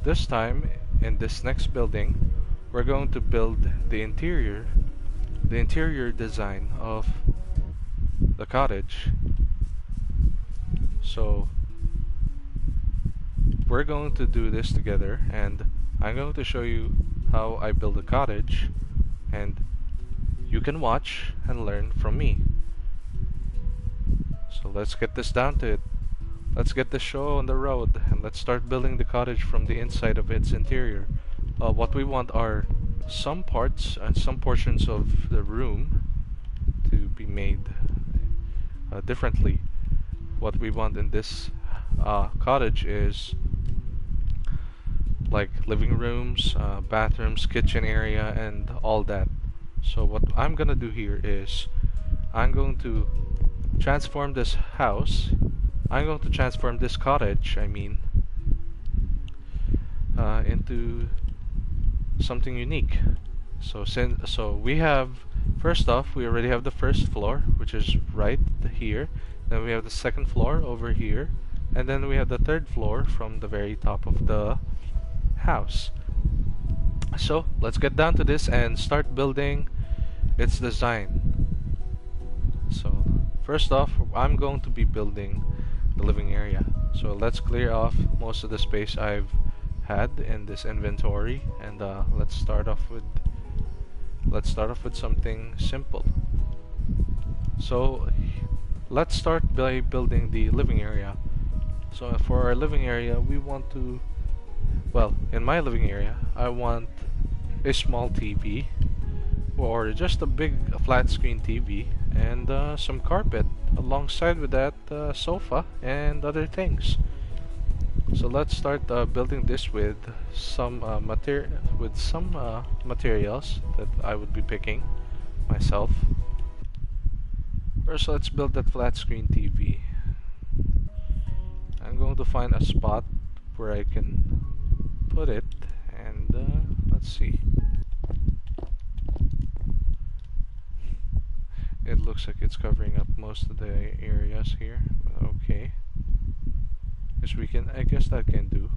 this time, in this next building, we're going to build the interior design of the cottage. So we're going to do this together, and I'm going to show you how I build a cottage, and you can watch and learn from me. So let's get this down to it. Let's get the show on the road, and let's start building the cottage from the inside of its interior. What we want are some parts and some portions of the room to be made differently. What we want in this cottage is like living rooms, bathrooms, kitchen area, and all that. So what I'm gonna do here is I'm going to transform this house. I'm going to transform this cottage, into something unique. So we have, first off, we already have the first floor, which is right here. Then we have the second floor over here, and then we have the third floor from the very top of the house. So let's get down to this and start building its design. So first off, I'm going to be building the living area. So let's clear off most of the space I've had in this inventory, and let's start off with something simple. So let's start by building the living area. So for our living area, we want to, well, in my living area, I want a small TV, or just a big flat screen TV, and some carpet alongside with that, sofa and other things. So let's start building this with some materials that I would be picking myself. First, let's build that flat screen TV. I'm going to find a spot where I can put it, and let's see. It looks like it's covering up most of the areas here. Okay. I guess that can do.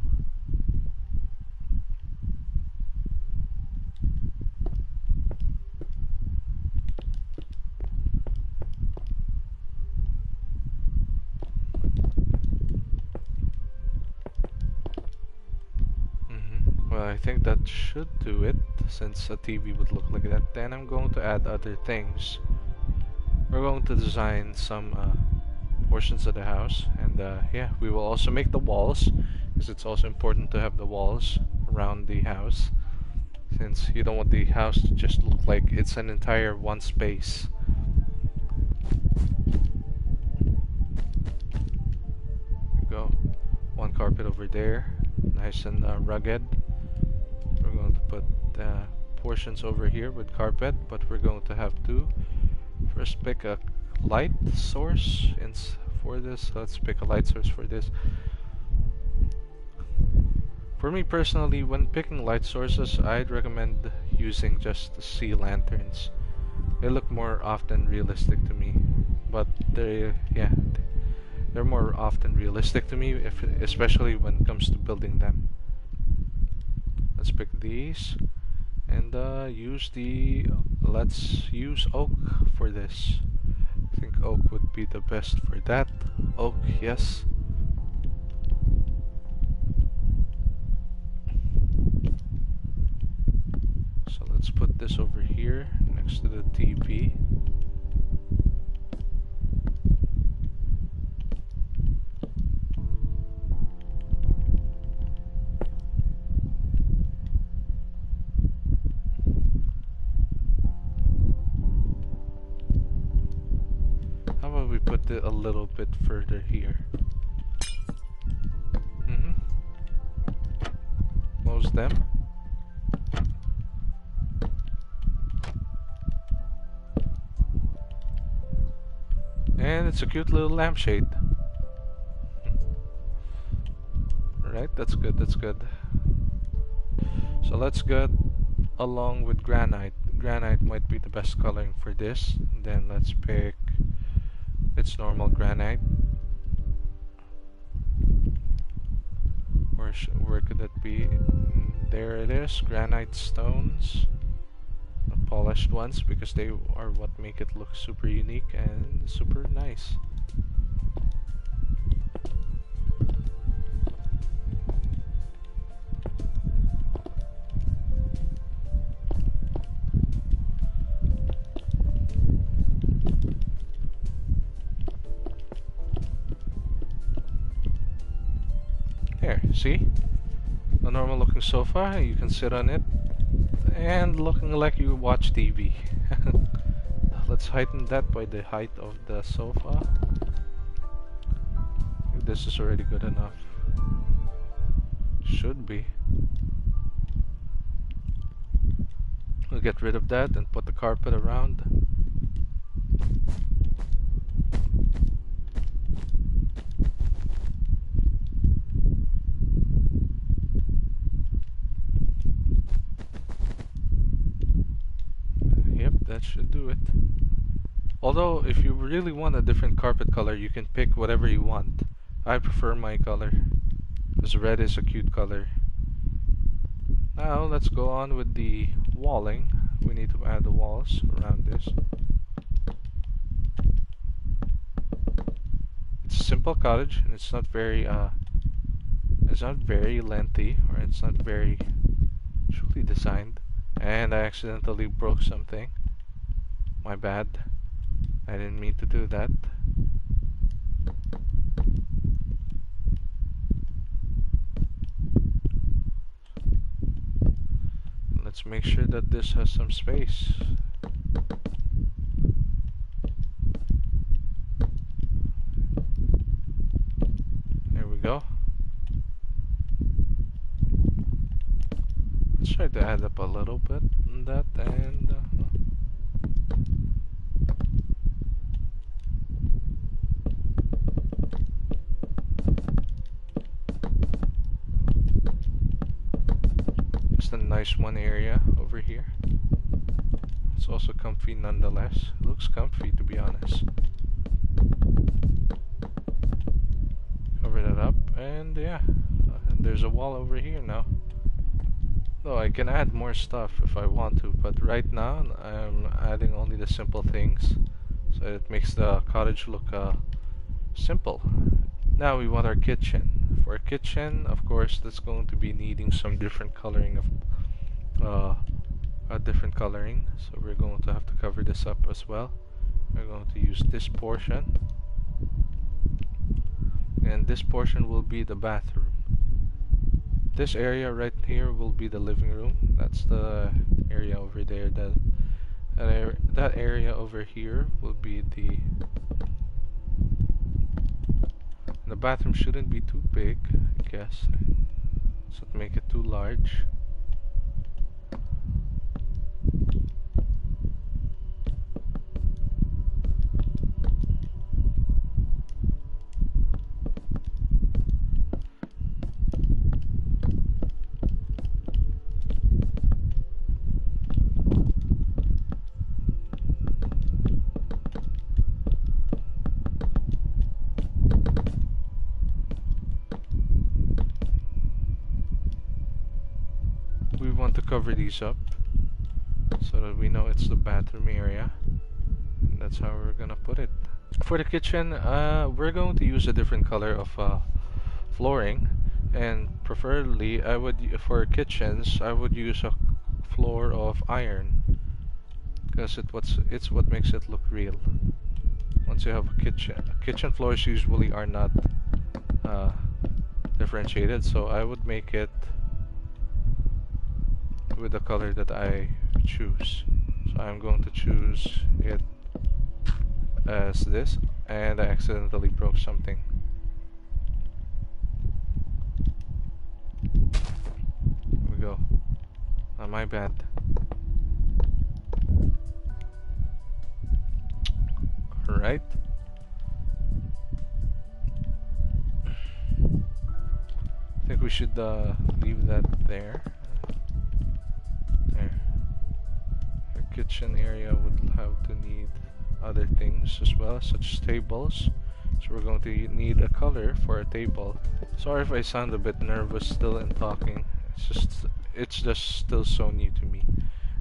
Well, I think that should do it, since a TV would look like that. Then I'm going to add other things. We're going to design some portions of the house, and yeah, we will also make the walls, because it's also important to have the walls around the house, since you don't want the house to just look like it's an entire one space. There we go. One carpet over there, nice and rugged. We're going to put portions over here with carpet, but we're going to have to first pick a light source for this. Let's pick a light source for this. For me personally, when picking light sources, I'd recommend using just the sea lanterns. They look more often realistic to me, but they're more often realistic to me, especially when it comes to building them. Let's pick these, and let's use oak for this. I think oak would be the best for that. Oak, yes. So let's put this over here next to the TV. How about we put it a little bit further here? Close them. And it's a cute little lampshade. Alright, that's good, that's good. So let's get along with granite. Granite might be the best coloring for this. Then let's pick its normal granite. Or where could that be? There it is, granite stones. The polished ones, because they are what make it look super unique and super nice. There, see? A normal looking sofa, you can sit on it and looking like you watch TV. Let's heighten that by the height of the sofa. I think this is already good enough. Should be. We'll get rid of that and put the carpet around. Yep, that should do it. Although, if you really want a different carpet color, you can pick whatever you want. I prefer my color, because red is a cute color. Now, let's go on with the walling. We need to add the walls around this. It's a simple cottage, and it's not very lengthy, or it's not very truly designed. And I accidentally broke something. My bad. I didn't mean to do that. Let's make sure that this has some space. There we go. Let's try to add up a little bit on that, and a nice one area over here. It's also comfy nonetheless. It looks comfy, to be honest. Cover that up, and yeah, and there's a wall over here now. Though I can add more stuff if I want to, but right now I'm adding only the simple things, so it makes the cottage look simple. Now we want our kitchen. For a kitchen, of course, that's going to be needing some different coloring of a different coloring. So we're going to have to cover this up as well. We're going to use this portion, and this portion will be the bathroom. This area right here will be the living room. That's the area over there. That area over here will be the. The bathroom shouldn't be too big, I guess. So to make it too large. We want to cover these up so that we know it's the bathroom area, and that's how we're gonna put it. For the kitchen, we're going to use a different color of flooring, and preferably for kitchens I would use a floor of iron, because it's what makes it look real. Once you have a kitchen floors usually are not differentiated, so I would make it with the color that I choose. So I'm going to choose it as this, and I accidentally broke something. There we go. My bad. Alright. I think we should leave that there. There. Your kitchen area would have to need other things as well, such as tables. So we're going to need a color for a table. Sorry if I sound a bit nervous still in talking. It's just still so new to me,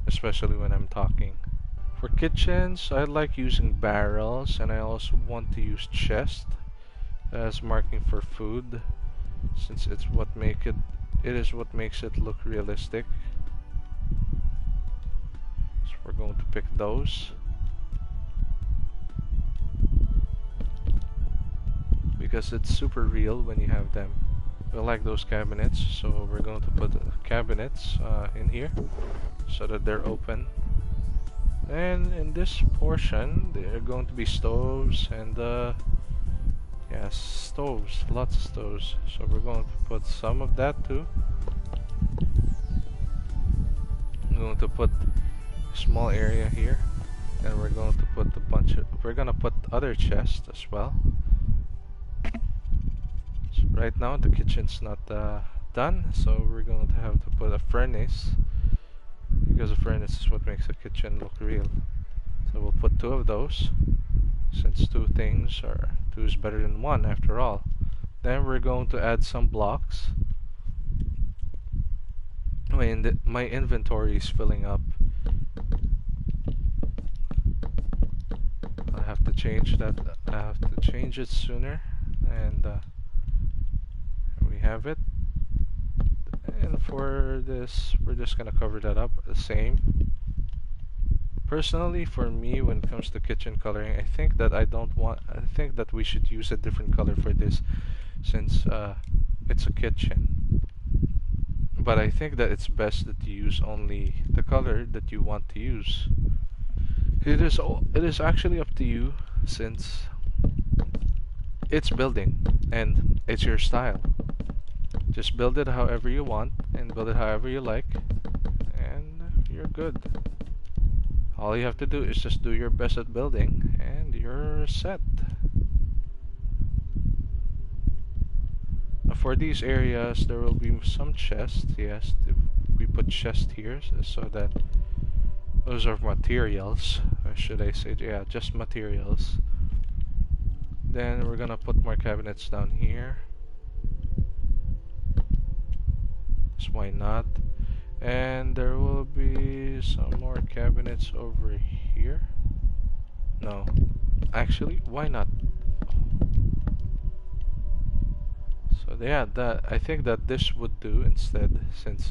especially when I'm talking. For kitchens, I like using barrels, and I also want to use chest as marking for food, since it is what makes it look realistic. So we're going to pick those because it's super real when you have them. I like those cabinets, so we're going to put cabinets in here so that they're open. And in this portion, there are going to be stoves and yeah, stoves, lots of stoves. So we're going to put some of that too. I'm going to put a small area here, and we're going to put we're gonna put other chests as well. So right now the kitchen's not done, so we're going to have to put a furnace, because a furnace is what makes a kitchen look real. So we'll put 2 of those, since 2 is better than 1 after all. Then we're going to add some blocks. My inventory is filling up. I have to change that. I have to change it sooner, and we have it. And for this, we're just gonna cover that up the same. Personally, for me, when it comes to kitchen coloring, I think that we should use a different color for this, since it's a kitchen. But I think that it's best that you use only the color that you want to use. It is actually up to you, since it's building and it's your style. Just build it however you want and build it however you like, and you're good. All you have to do is just do your best at building and you're set. For these areas, there will be some chests. Yes, we put chests here so that those are materials, or should I say, yeah, just materials. Then we're gonna put more cabinets down here. So why not? And there will be some more cabinets over here. No, actually, why not? So yeah, I think that this would do instead, since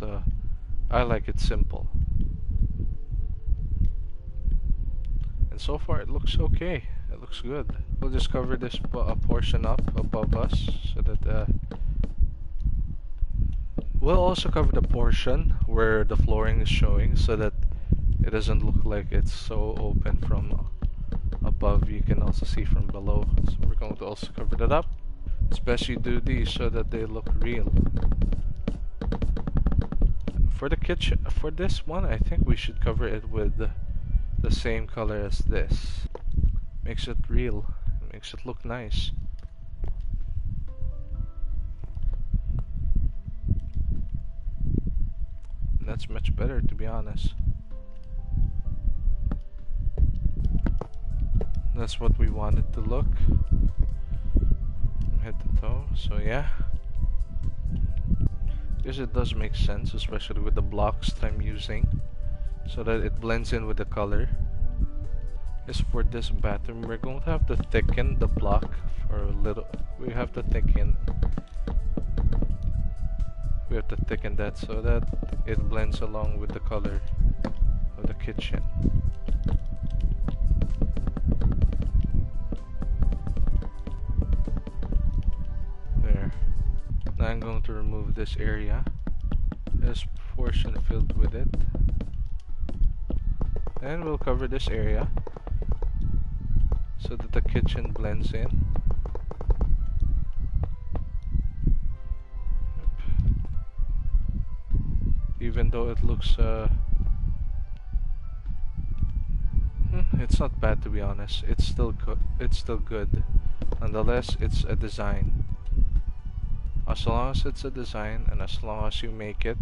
I like it simple. And so far it looks okay. It looks good. We'll just cover this portion up above us, so that we'll also cover the portion where the flooring is showing, so that it doesn't look like it's so open from above. You can also see from below. So we're going to also cover that up. Especially do these so that they look real. For the kitchen, for this one, I think we should cover it with the same color as this. Makes it real. Makes it look nice. And that's much better, to be honest. That's what we want it to look. Head to toe, so yeah. Because it does make sense, especially with the blocks that I'm using, so that it blends in with the color. As for this bathroom, we're going to have to thicken the block for a little. We have to thicken that so that it blends along with the color of the kitchen. Now I'm going to remove this area, this portion filled with it, and we'll cover this area so that the kitchen blends in. Even though it looks it's not bad, to be honest. It's still good. Nonetheless, it's a design. As long as it's a design, and as long as you make it,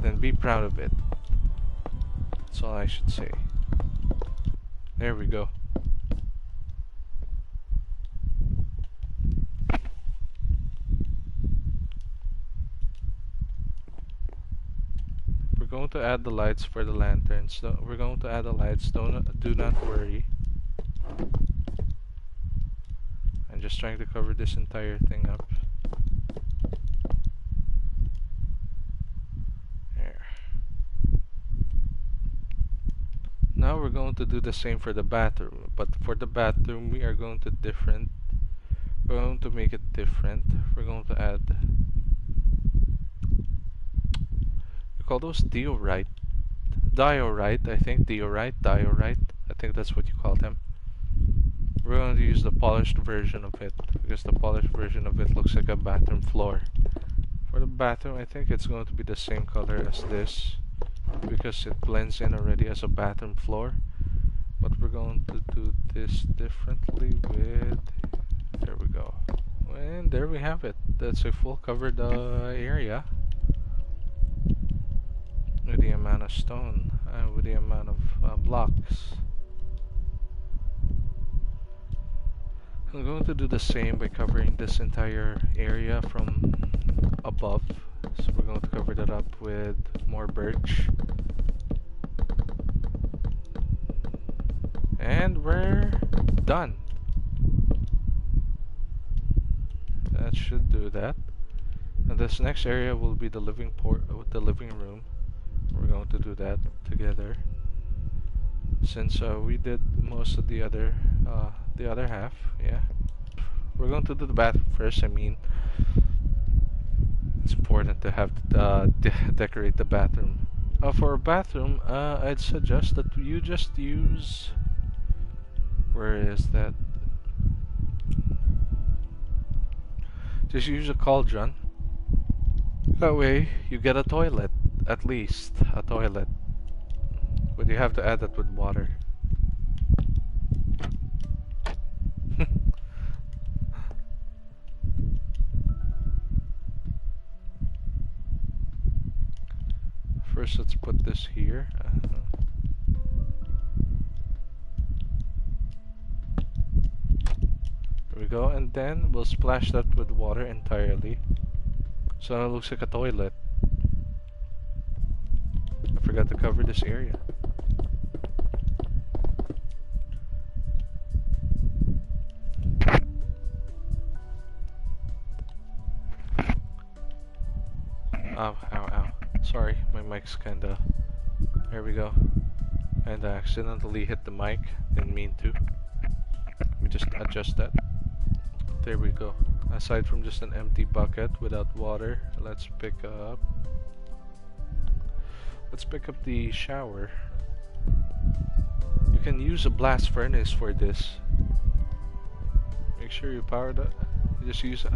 then be proud of it. That's all I should say. There we go. We're going to add the lights for the lanterns. We're going to add the lights. Do not worry. I'm just trying to cover this entire thing up. There. Now we're going to do the same for the bathroom, but for the bathroom we are going to we're going to make it different. We're going to add, you call those diorite, I think, diorite. I think that's what you call them. We're going to use the polished version of it because the polished version of it looks like a bathroom floor. For the bathroom, I think it's going to be the same color as this because it blends in already as a bathroom floor. But we're going to do this differently with, there we go. And there we have it. That's a full covered area with the amount of stone, with the amount of blocks. I'm going to do the same by covering this entire area from above. So we're going to cover that up with more birch. And we're done. That should do that. And this next area will be the living room. We're going to do that together. Since we did most of the other half, yeah. We're going to do the bathroom first. I mean, it's important to have decorate the bathroom. For a bathroom, I'd suggest that you just use, where is that? Just use a cauldron. That way you get a toilet, at least a toilet. But you have to add that with water. First, let's put this here. There we go, and then we'll splash that with water entirely. So it looks like a toilet. I forgot to cover this area. Ow, ow, ow. Sorry, my mic's kinda... There we go. And I accidentally hit the mic. Didn't mean to. Let me just adjust that. There we go. Aside from just an empty bucket without water, let's pick up the shower. You can use a blast furnace for this. Make sure you power that.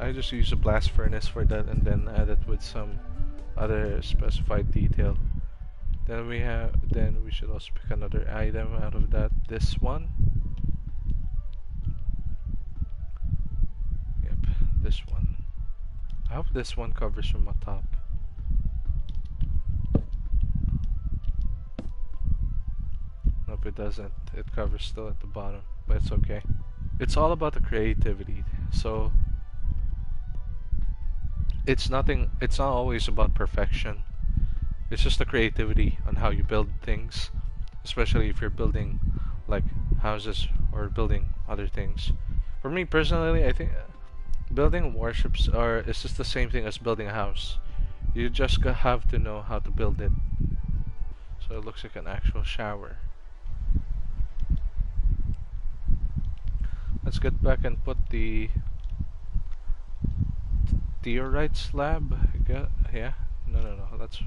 I just use a blast furnace for that, and then add it with some other specified detail. Then we should also pick another item out of that. This one. Yep, this one. I hope this one covers from the top. Nope, it doesn't. It covers still at the bottom, but it's okay. It's all about the creativity. So it's not always about perfection. It's just the creativity on how you build things, especially if you're building like houses or building other things. For me personally, I think building warships is just the same thing as building a house. You just have to know how to build it. So it looks like an actual shower. Let's get back and put the diorite slab. Yeah, no. Let's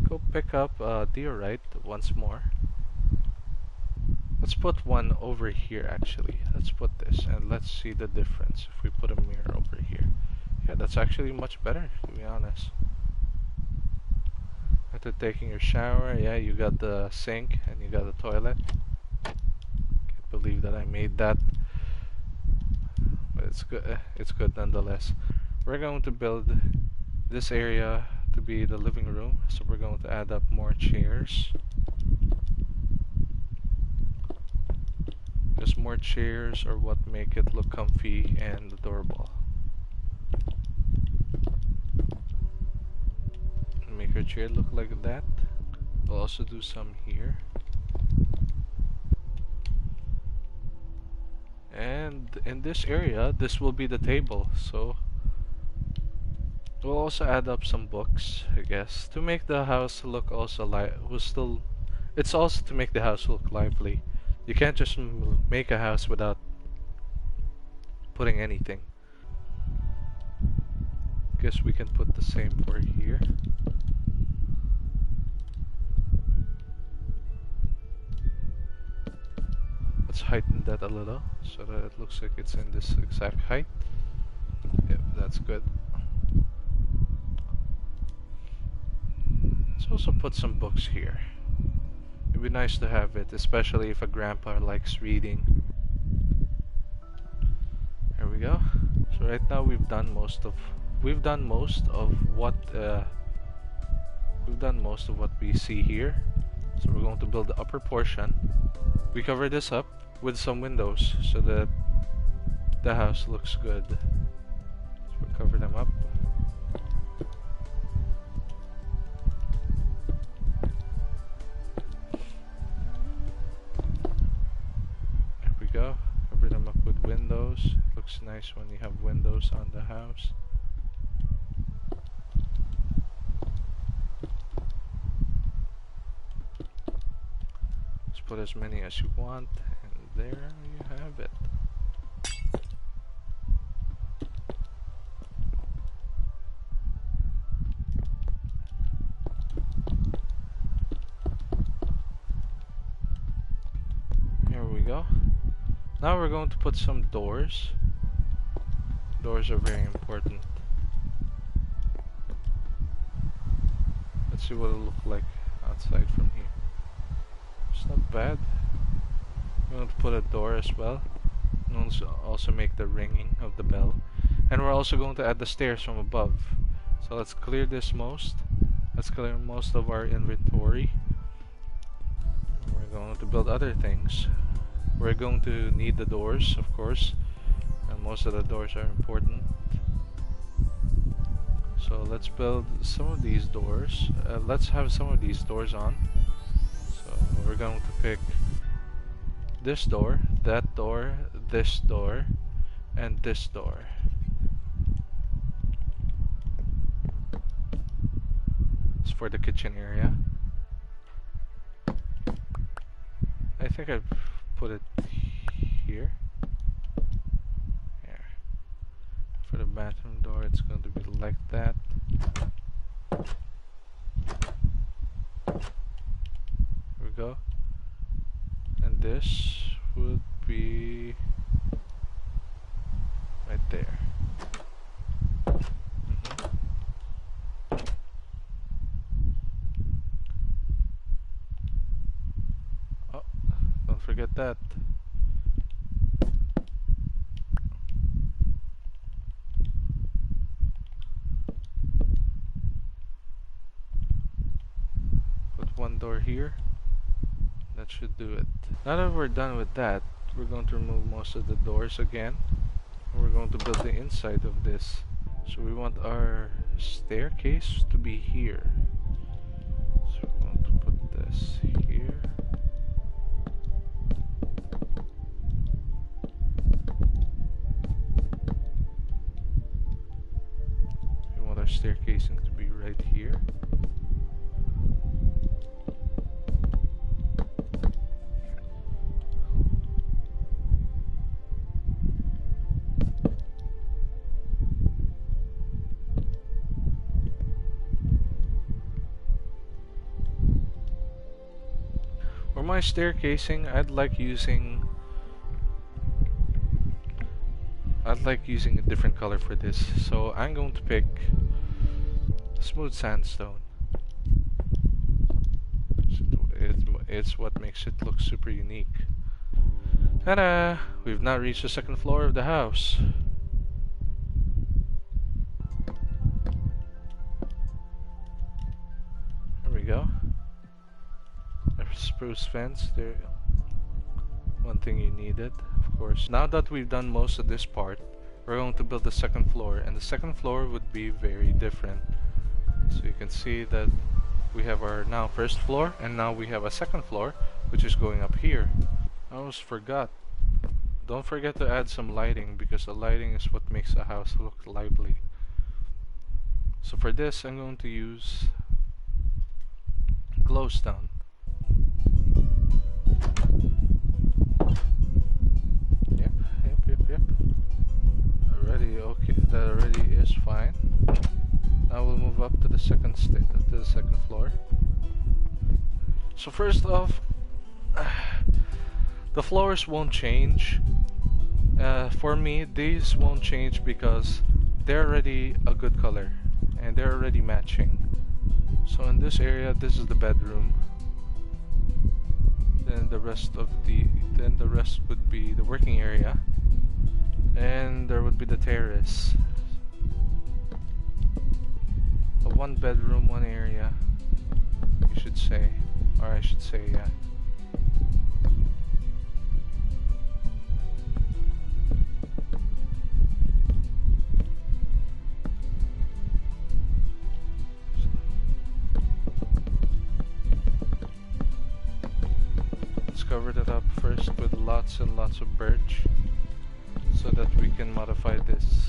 go pick up diorite once more. Let's put one over here actually. Let's put this and let's see the difference if we put a mirror over here. Yeah, that's actually much better, to be honest. After taking your shower, yeah, you got the sink and you got the toilet. Can't believe that I made that. But it's good. It's good nonetheless. We're going to build this area to be the living room, so we're going to add up more chairs. more chairs are what make it look comfy and adorable. Make our chair look like that. We'll also do some here. And in this area, this will be the table, so we'll also add up some books, I guess, to make the house look also it's also to make the house look lively. You can't just make a house without putting anything. Guess we can put the same for here. Let's heighten that a little so that it looks like it's in this exact height. Yep, that's good. Let's also put some books here. It'd be nice to have it, especially if a grandpa likes reading. There we go. So right now we've done most of what we see here. So we're going to build the upper portion. We cover this up with some windows so that the house looks good. So we'll cover them up. There we go. Cover them up with windows. It looks nice when you have windows on the house. Put as many as you want, and there you have it. Here we go. Now we're going to put some doors. Doors are very important. Let's see what it'll look like outside from here. It's not bad. We're going to put a door as well. And also make the ringing of the bell. And we're also going to add the stairs from above. So let's clear this most. Let's clear most of our inventory. We're going to build other things. We're going to need the doors, of course. And most of the doors are important. So let's build some of these doors. Let's have some of these doors on. We're going to pick this door, that door, this door, and this door. It's for the kitchen area. I think I've put it here. Here. For the bathroom door, it's going to be like that. Go. And this would be right there. Oh, don't forget that. Put one door here. That should do it. Now that we're done with that, we're going to remove most of the doors again. And we're going to build the inside of this. So we want our staircase to be here. So we're going to put this here. We want our staircasing to be right here. For my staircasing, I'd like using a different color for this, so I'm going to pick smooth sandstone. It's what makes it look super unique. Ta-da! We've now reached the second floor of the house. There we go. A spruce fence there. One thing you needed course. Now that we've done most of this part, we're going to build the second floor, and the second floor would be very different. So you can see that we have our now first floor, and now we have a second floor, which is going up here. I almost forgot. Don't forget to add some lighting, because the lighting is what makes a house look lively. So for this, I'm going to use glowstone. Yep. Already okay. That already is fine. Now we'll move up to the second floor. So first off, the floors won't change. For me, these won't change because they're already a good color and they're already matching. So in this area, this is the bedroom. Then the rest would be the working area, and there would be the terrace. A one bedroom, one area, you should say, or I should say, yeah. Covered it up first with lots and lots of birch so that we can modify this.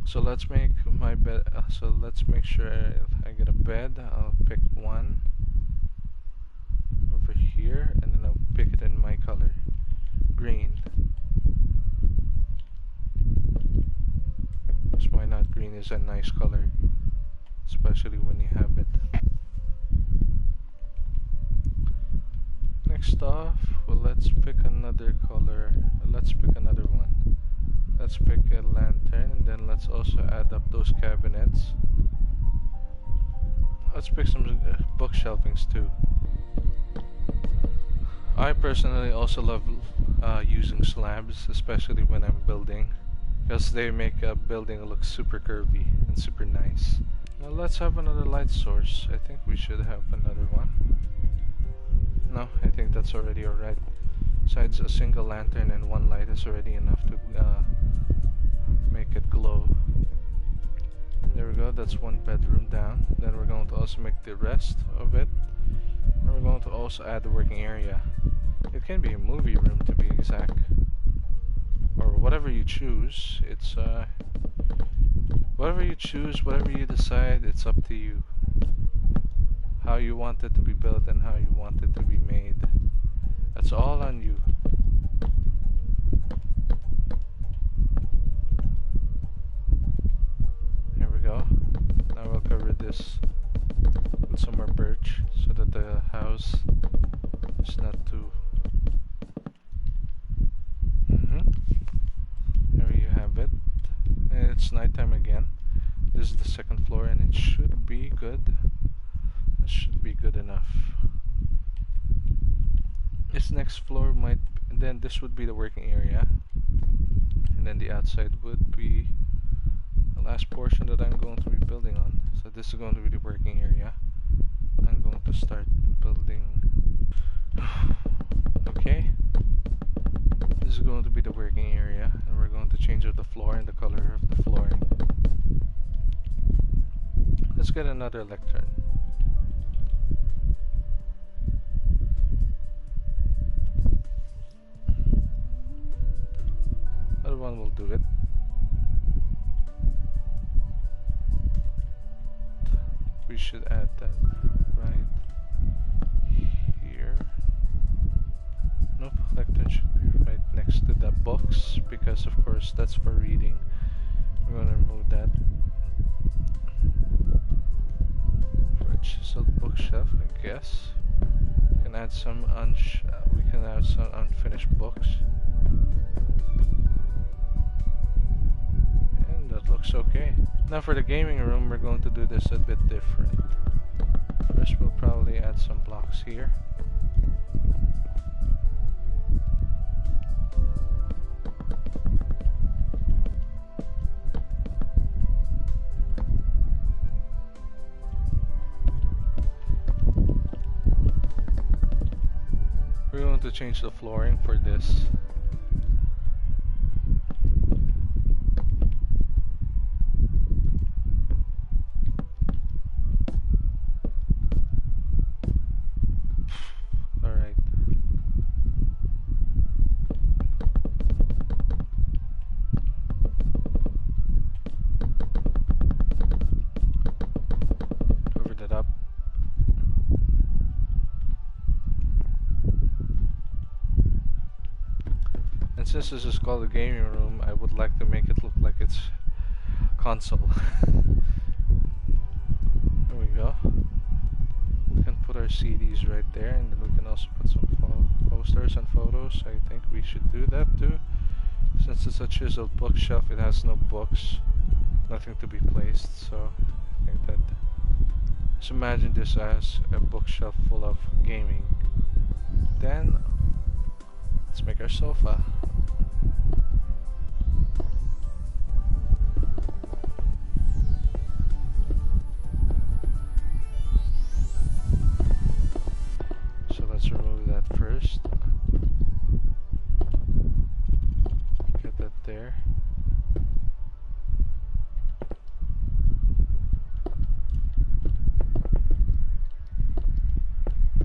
So let's make my bed, so let's make sure I get a bed. I'll pick one over here and then I'll pick it in my color, green. Because why not? Green is a nice color, especially when you have it. Next off, well, let's pick another color. Let's pick another one. Let's pick a lantern, and then let's also add up those cabinets. Let's pick some bookshelvings too. I personally also love using slabs, especially when I'm building, because they make a building look super curvy and super nice. Now let's have another light source. I think we should have another one. No, I think that's already alright. Besides, a single lantern and one light is already enough to make it glow. There we go, that's one bedroom down. Then we're going to also make the rest of it. And we're going to also add the working area. It can be a movie room to be exact. Or whatever you choose. It's whatever you choose, whatever you decide, it's up to you. How you want it to be built and how you want it to be made. That's all on you. Here we go. Now we'll cover this with some more birch so that the house is not too... There you have it. And it's nighttime again. This is the second floor and it should be good. Should be good enough. This next floor might, and then this would be the working area, and then the outside would be the last portion that I'm going to be building on. So this is going to be the working area. I'm going to start building. Okay, this is going to be the working area, and we're going to change out the floor and the color of the flooring. Let's get another lectern. Another one will do it. We should add that right here. Nope, lectern should be right next to the books because of course that's for reading. We're gonna remove that. For a chiseled bookshelf, I guess. We can add some unfinished books. That looks okay. Now for the gaming room, we're going to do this a bit different. First we'll probably add some blocks here. change the flooring for this. Alright. Cover that up. And since this is called a gaming room, I would like to make it look like it's console. There we go. We can put our CDs right there, and then we can also put some posters and photos. I think we should do that too. Since it's a chiseled bookshelf, it has no books, nothing to be placed, so I think that... Just imagine this as a bookshelf full of gaming. Then, let's make our sofa. So let's remove that first. Get that there.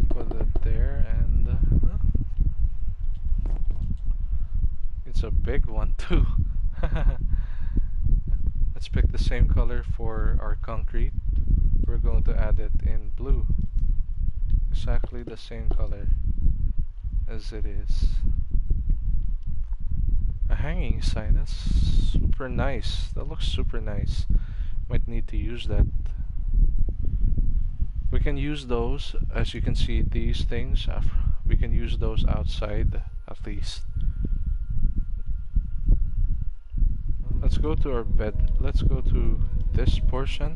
Put that there, and it's a big one too. Let's pick the same color for our concrete. We're going to add it in blue. Exactly the same color as it is. A hanging sign, that's super nice. That looks super nice. Might need to use that. We can use those, as you can see, these things, we can use those outside at least. Let's go to our bed. Let's go to this portion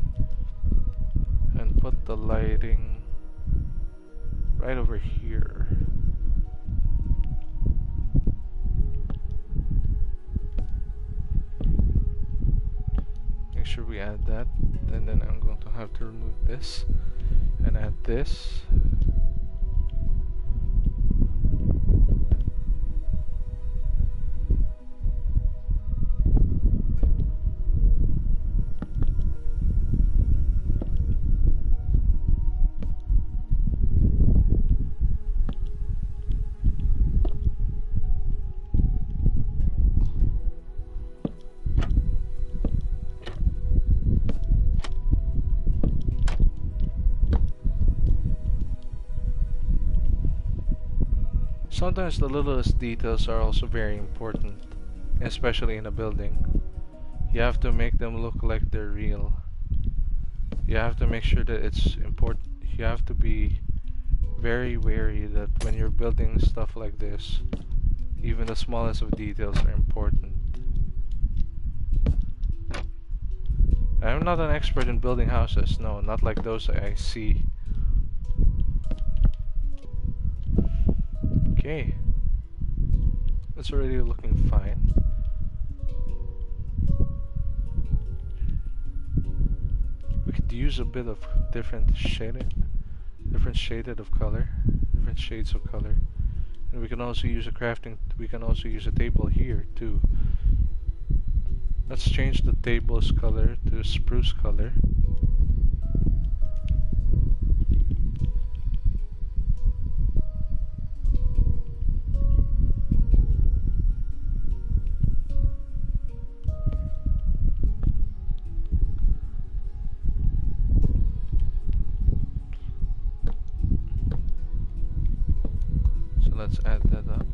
and put the lighting right over here. Make sure we add that, and then I'm going to have to remove this and add this. Sometimes the littlest details are also very important, especially in a building. You have to make them look like they're real. You have to make sure that it's important. You have to be very wary that when you're building stuff like this, even the smallest of details are important. I'm not an expert in building houses, no, not like those I see. Okay, that's already looking fine. We could use a bit of different shaded of color, different shades of color, and we can also use a table here too. Let's change the table's color to spruce color. Let's add that up.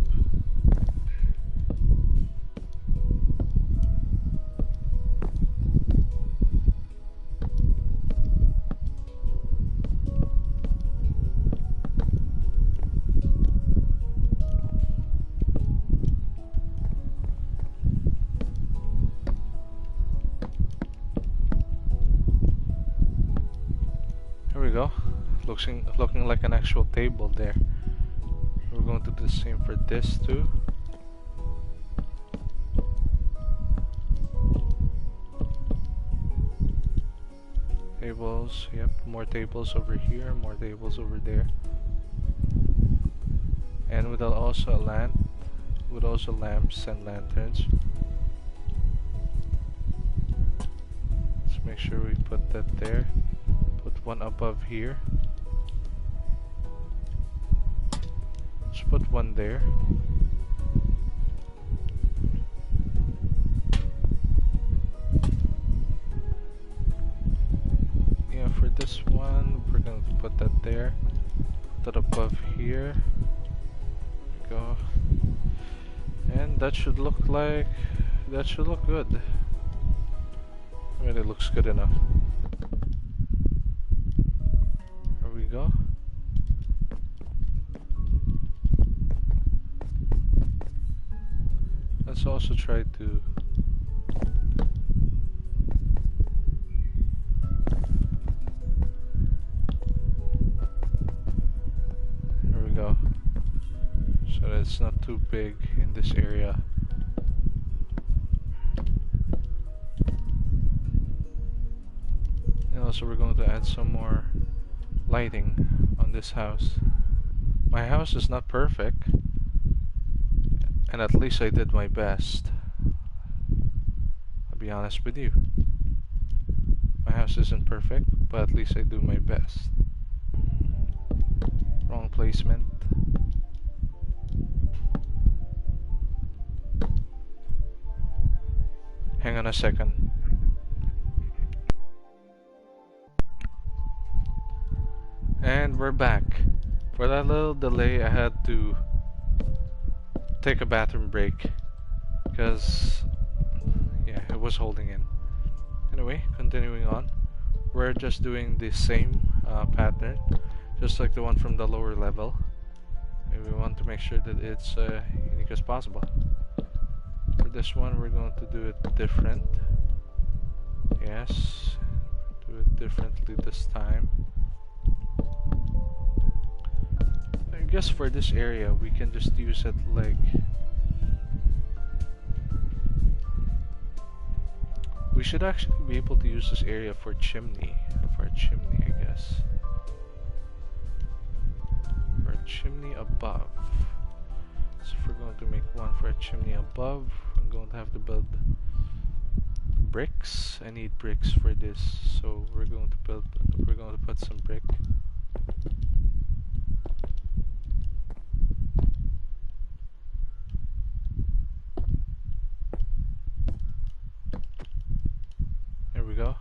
Here we go. Looking like an actual table there. We're going to do the same for this too. Tables, yep, more tables over here, more tables over there. and with also a lamp, with also lamps and lanterns. Let's make sure we put that there. Put one above here. Let's put one there. Yeah, for this one, we're going to put that there. Put that above here. Go. And that should look like, that should look good. I mean, it looks good enough. There we go. Let's also try to there we go. So that it's not too big in this area. And also we're going to add some more lighting on this house. My house is not perfect, and at least I did my best. I'll be honest with you. My house isn't perfect, but at least I do my best. Wrong placement. Hang on a second. And we're back. For that little delay, I had to take a bathroom break because yeah, it was holding in. Anyway, continuing on, we're just doing the same pattern, just like the one from the lower level, and we want to make sure that it's unique as possible. For this one, we're going to do it different. Yes, do it differently this time. I guess for this area we can just use it like, we should actually be able to use this area for chimney, I guess. For a chimney above. So if we're going to make one for a chimney above, I'm going to have to build bricks. I need bricks for this, so we're going to put some brick. There we go.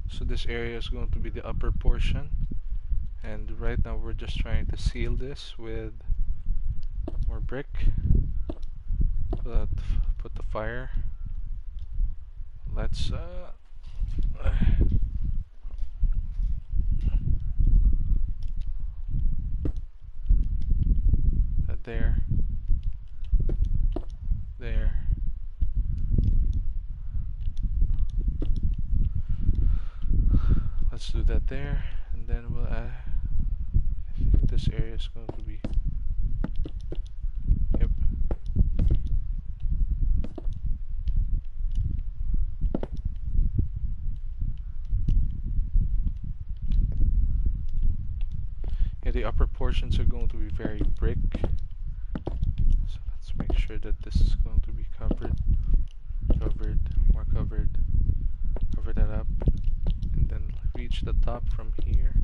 So this area is going to be the upper portion, and right now we're just trying to seal this with more brick. Put the fire. Let's there. Let's do that there, and then we'll I think this area is going to be, yep. Yeah, the upper portions are going to be very brick, so let's make sure that this is going to be covered, more covered. Cover that up, and then reach the top from here,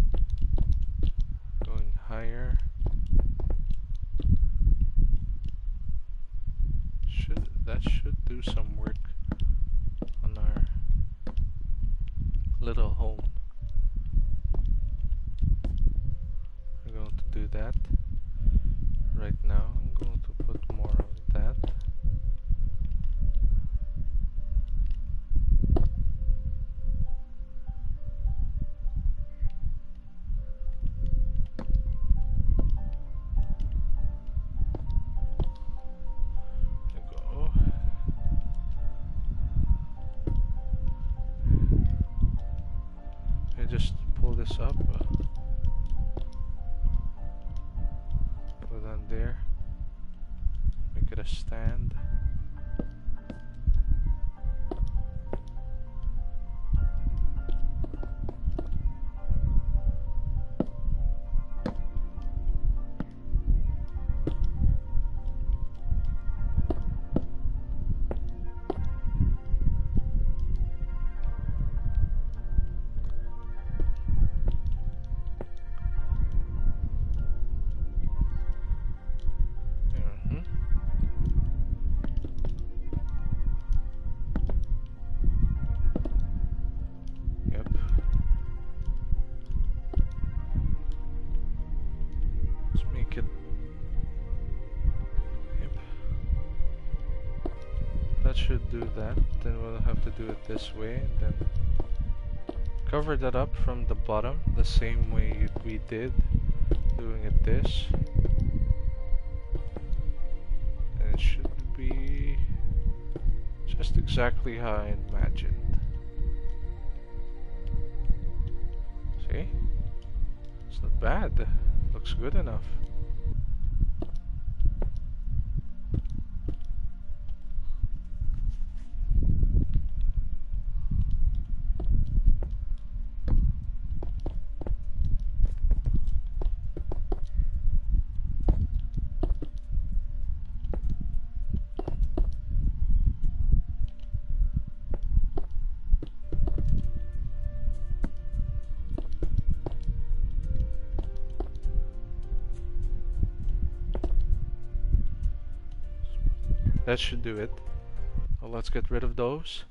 going higher. That should do some work on our little home. I'm going to do that right now. I'm going to put more of that. Just pull this up, put it on there, make it a stand. that should do that. Then we'll have to do it this way, and then cover that up from the bottom the same way we did, doing it this. And it should be just exactly how I imagined. See? It's not bad. Looks good enough. That should do it. Well, let's get rid of those.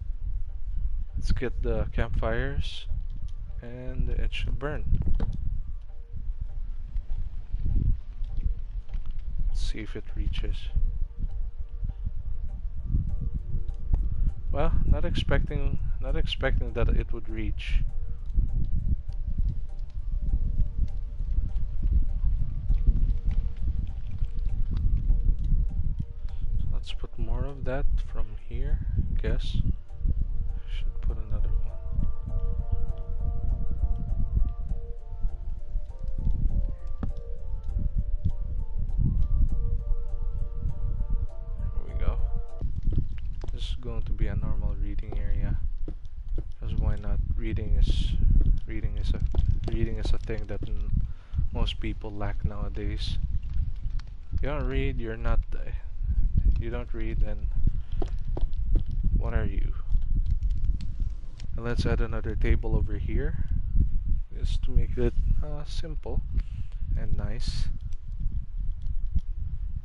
Let's get the campfires, and it should burn. Let's see if it reaches. Well, not expecting that it would reach. Let's put more of that from here, I guess. Should put another one. There we go. This is going to be a normal reading area. Because why not? Reading is a thing that most people lack nowadays. You don't read, you don't read, then what are you? And let's add another table over here, just to make it simple and nice.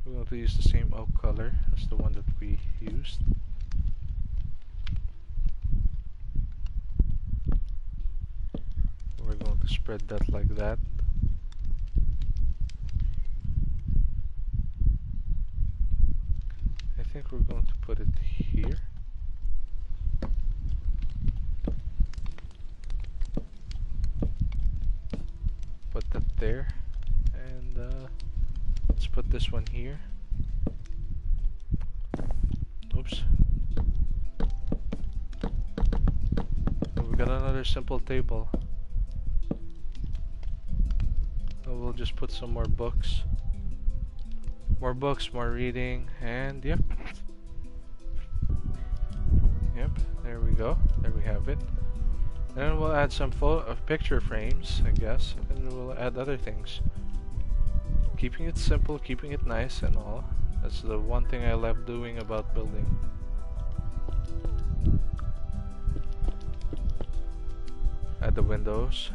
We're going to use the same oak color as the one that we used. We're going to spread that like that. I think we're going to put it here. Put that there, and let's put this one here. Oops. And we got another simple table. So we'll just put some more books. More books, more reading, and yep, there we go. There we have it. Then we'll add some picture frames, I guess, and we'll add other things. Keeping it simple, keeping it nice and all. That's the one thing I love doing about building. Add the windows,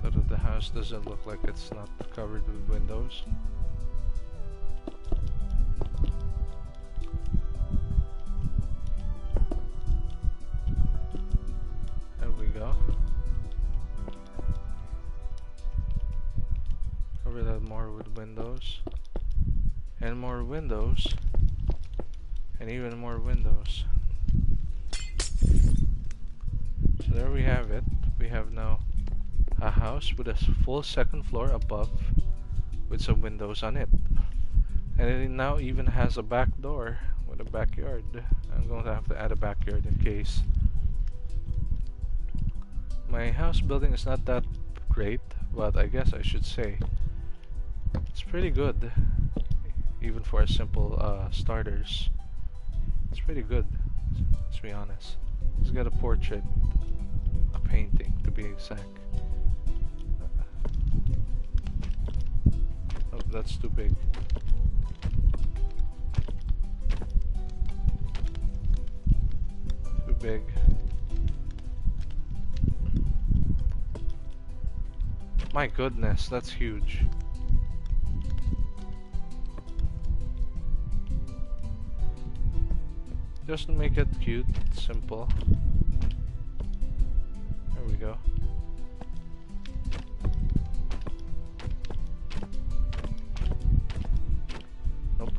so that the house doesn't look like it's not covered with windows. There we go. Cover that more with windows. And more windows. And even more windows. So there we have it. We have now a house with a full second floor above with some windows on it, and it now even has a back door with a backyard. I'm going to have to add a backyard in case. My house building is not that great, but I guess I should say it's pretty good, even for a simple starters. It's pretty good, let's be honest. It's got a portrait, a painting to be exact. Oh, that's too big. Too big. My goodness, that's huge. Just to make it cute, simple. There we go. Nope.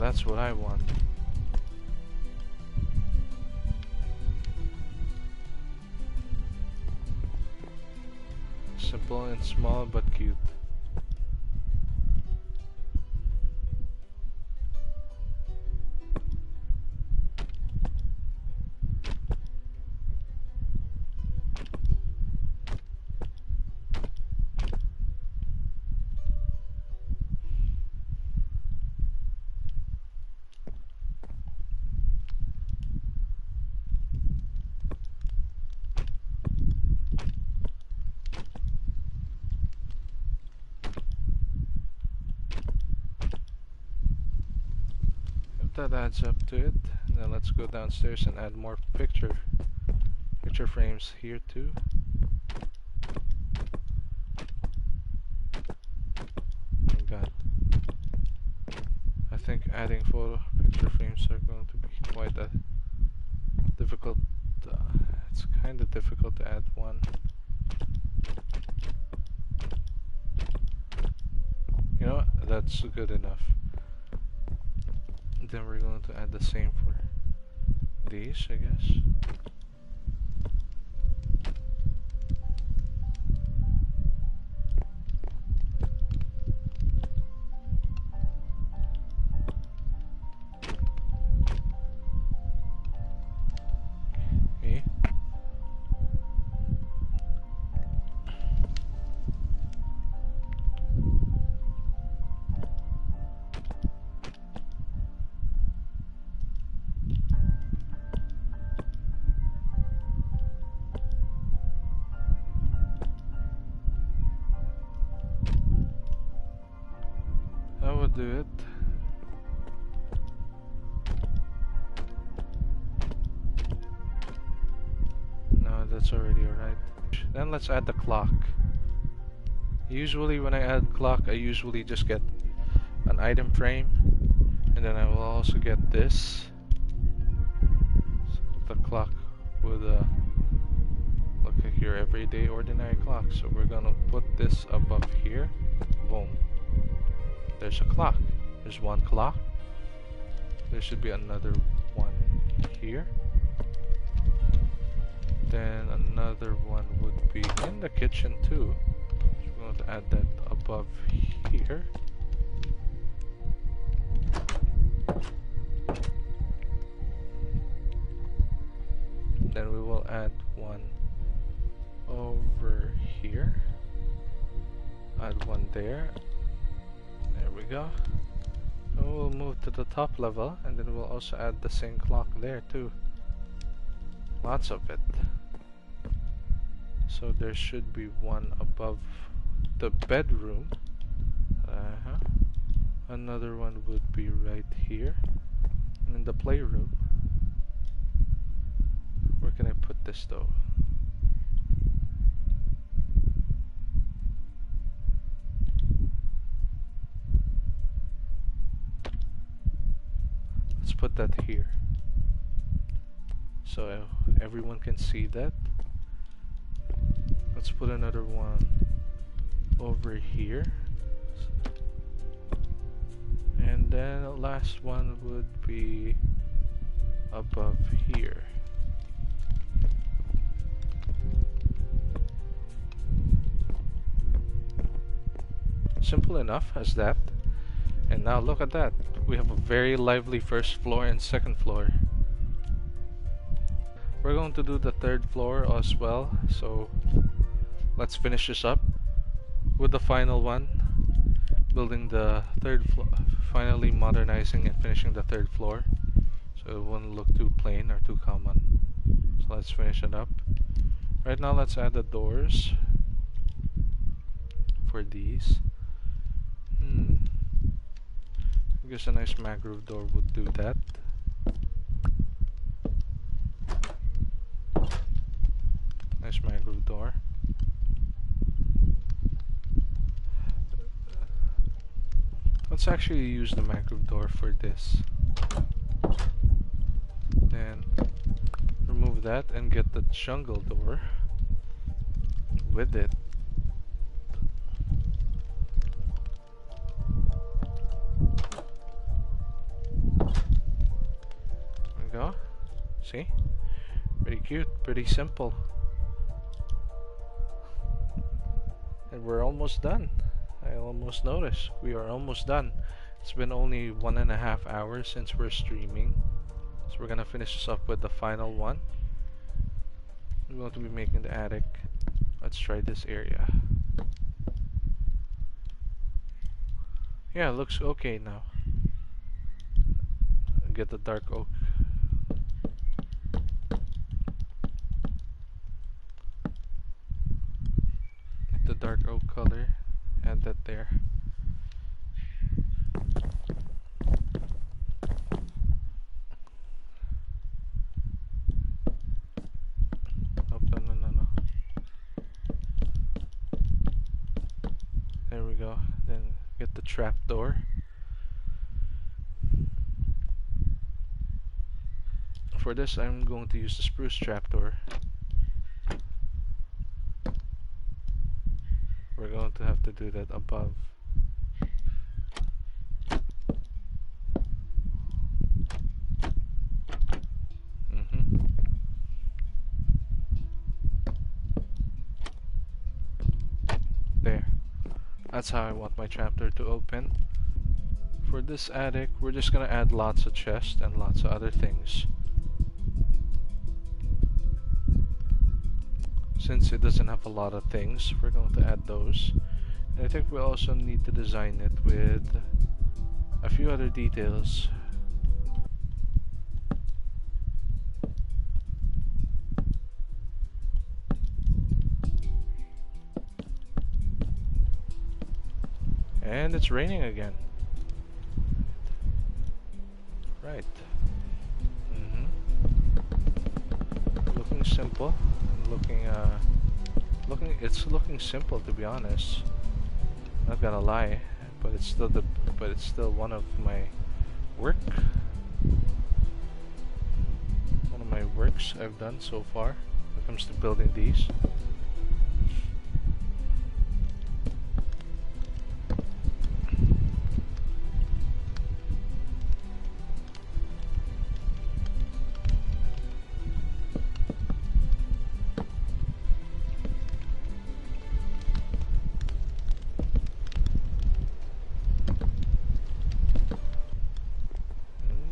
that's what I want. Simple and small but cute. That adds up to it. Now let's go downstairs and add more picture frames here too. Oh god. I think adding photo picture frames are going to be quite a difficult. It's kind of difficult to add one. You know what? That's good enough. Then we're going to add the same for these, I guess. Okay. I will do it. No, that's already alright. Then let's add the clock. Usually when I add clock, I usually just get an item frame, and then I will also get this. So the clock would look like your everyday ordinary clock. So we're gonna put this above here. Boom. There's a clock. There's one clock. There should be another one here. Then another one would be in the kitchen too. So we're going to add that above here. Then we will add one over here. Add one there. There we go. And we'll move to the top level, and then we'll also add the same clock there too. Lots of it. So there should be one above the bedroom. Another one would be right here. And in the playroom. Where can I put this though? Let's put that here. So everyone can see that. Let's put another one over here. And then the last one would be above here. Simple enough as that. And now look at that. We have a very lively first floor and second floor. We're going to do the third floor as well, so let's finish this up with the final one. Building the third floor, finally modernizing and finishing the third floor, so it won't look too plain or too common. So let's finish it up. Right now let's add the doors for these. I guess a nice mangrove door would do that. Nice mangrove door. Let's actually use the mangrove door for this. Then remove that and get the jungle door with it. See? Pretty cute, pretty simple. And we're almost done. I almost noticed. We are almost done. It's been only 1.5 hours since we're streaming. So we're gonna finish this up with the final one. We're going to be making the attic. Let's try this area. Yeah, it looks okay now. Get the dark oak. Get the dark oak color. Add that there. Oh, no. There we go. Then get the trap door. For this, I'm going to use the spruce trapdoor. We're going to have to do that above. There. That's how I want my trapdoor to open. For this attic, we're just gonna add lots of chests and lots of other things. Since it doesn't have a lot of things, we're going to add those. And I think we also need to design it with a few other details. And it's raining again. Right. Looking simple. It's looking simple, to be honest. Not gonna lie, but it's still one of my works I've done so far when it comes to building these.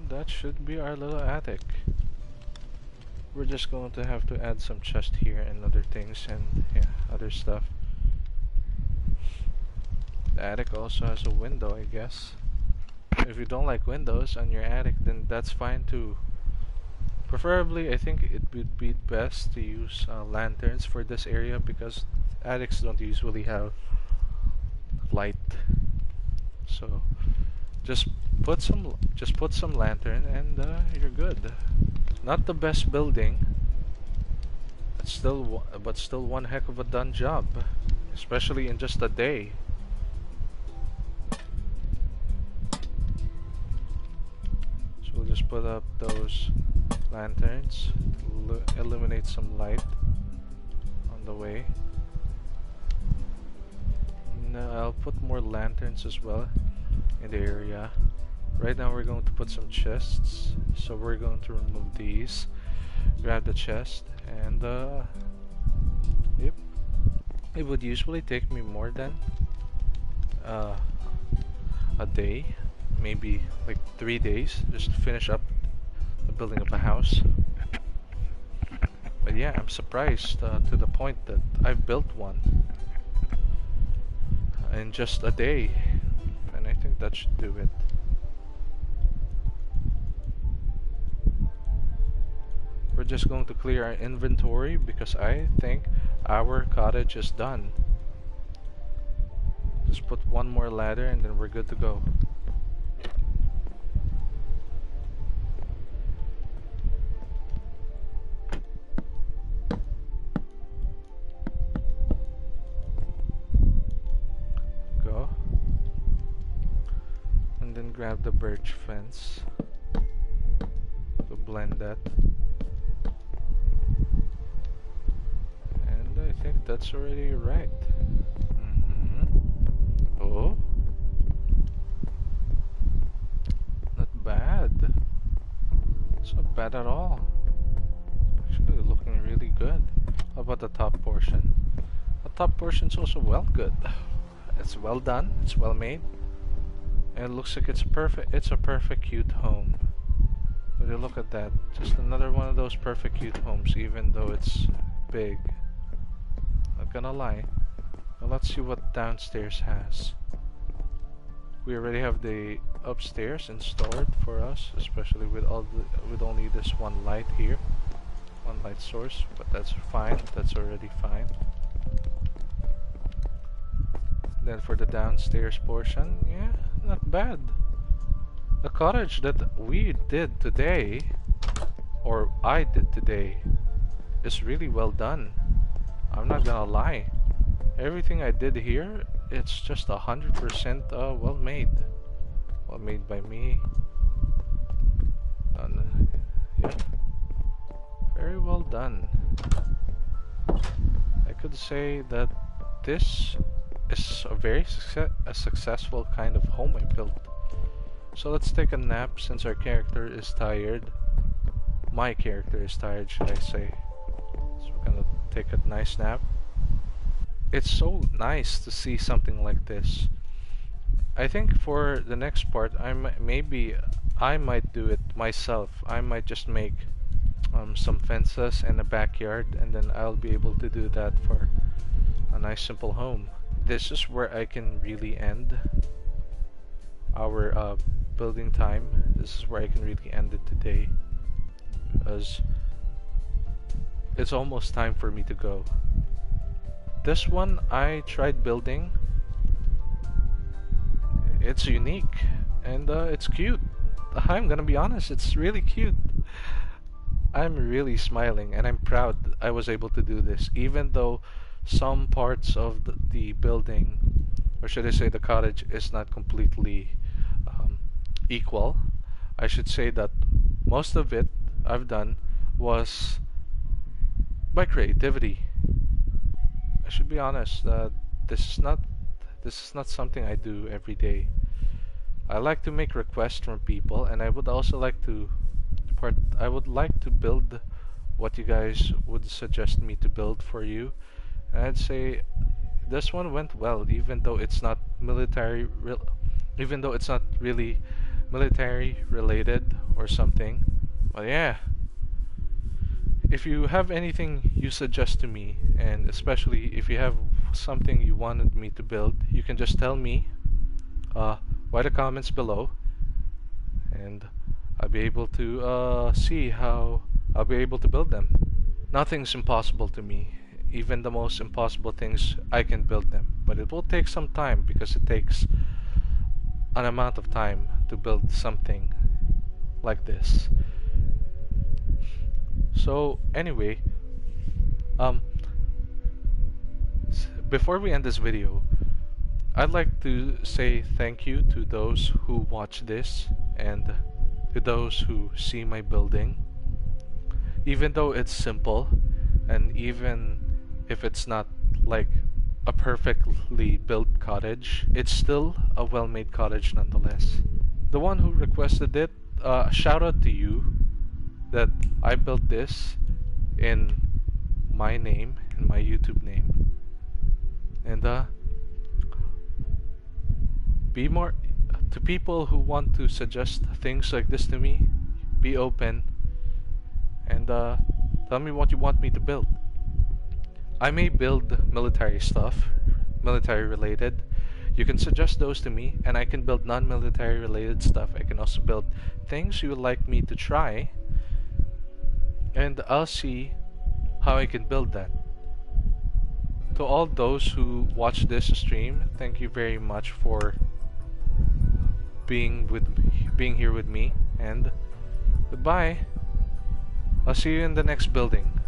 That should be our little attic. We're just going to have to add some chest here and other things and yeah, other stuff. The attic also has a window, I guess. If you don't like windows on your attic, then that's fine too. Preferably, I think it would be best to use lanterns for this area because attics don't usually have light. So just put some lantern and you're good. Not the best building, but still one heck of a done job, especially in just a day. So we'll just put up those lanterns, illuminate some light on the way. Now I'll put more lanterns as well in the area. Right now we're going to put some chests, so we're going to remove these, grab the chest, and yep, it would usually take me more than a day, maybe like 3 days, just to finish up the building of a house. But yeah, I'm surprised to the point that I've built one in just a day, and I think that should do it. We're just going to clear our inventory because I think our cottage is done. Just put one more ladder and then we're good to go. Go. And then grab the birch fence to blend that. I think that's already right. Oh, not bad. It's not bad at all. really good. How about the top portion? The top portion's also well good. It's well done, it's well made, and it looks like it's a perfect cute home. Would you look at that? Just another one of those perfect cute homes, even though it's big. Not gonna lie. Now let's see what downstairs has. We already have the upstairs installed for us, especially with only this one light here, one light source. But that's fine. That's already fine. Then for the downstairs portion, yeah, not bad. The cottage that we did today, or I did today, is really well done. I'm not gonna lie. Everything I did here, it's just 100% well made. Well made by me. Yeah. Very well done. I could say that this is a successful kind of home I built. So let's take a nap since our character is tired. My character is tired, should I say. So we're gonna take a nice nap. It's so nice to see something like this. I think for the next part, I might do it myself. I might just make some fences and a backyard, and then I'll be able to do that for a nice simple home. This is where I can really end our building time. This is where I can really end it today, because it's almost time for me to go. This one I tried building. It's unique and it's cute. I'm gonna be honest, it's really cute. I'm really smiling and I'm proud I was able to do this, even though some parts of the building, or should I say the cottage, is not completely equal. I should say that most of it I've done was by creativity. I should be honest, this is not something I do every day. I like to make requests from people, and I would also like to build what you guys would suggest me to build for you. And I'd say this one went well, even though it's not really military related or something. But yeah, if you have anything you suggest to me, and especially if you have something you wanted me to build, you can just tell me by the comments below, and I'll be able to see how I'll be able to build them. Nothing's impossible to me. Even the most impossible things, I can build them. But it will take some time, because it takes an amount of time to build something like this. So anyway, before we end this video, I'd like to say thank you to those who watch this and to those who see my building. Even though it's simple, and even if it's not like a perfectly built cottage, it's still a well-made cottage nonetheless. The one who requested it, shout out to you, that I built this in my name, in my YouTube name. And be more to people who want to suggest things like this to me. Be open and tell me what you want me to build. I may build military stuff, military related. You can suggest those to me, and I can build non-military related stuff. I can also build things you would like me to try, and I'll see how I can build that. To all those who watch this stream, thank you very much for being here with me, and goodbye. I'll see you in the next building.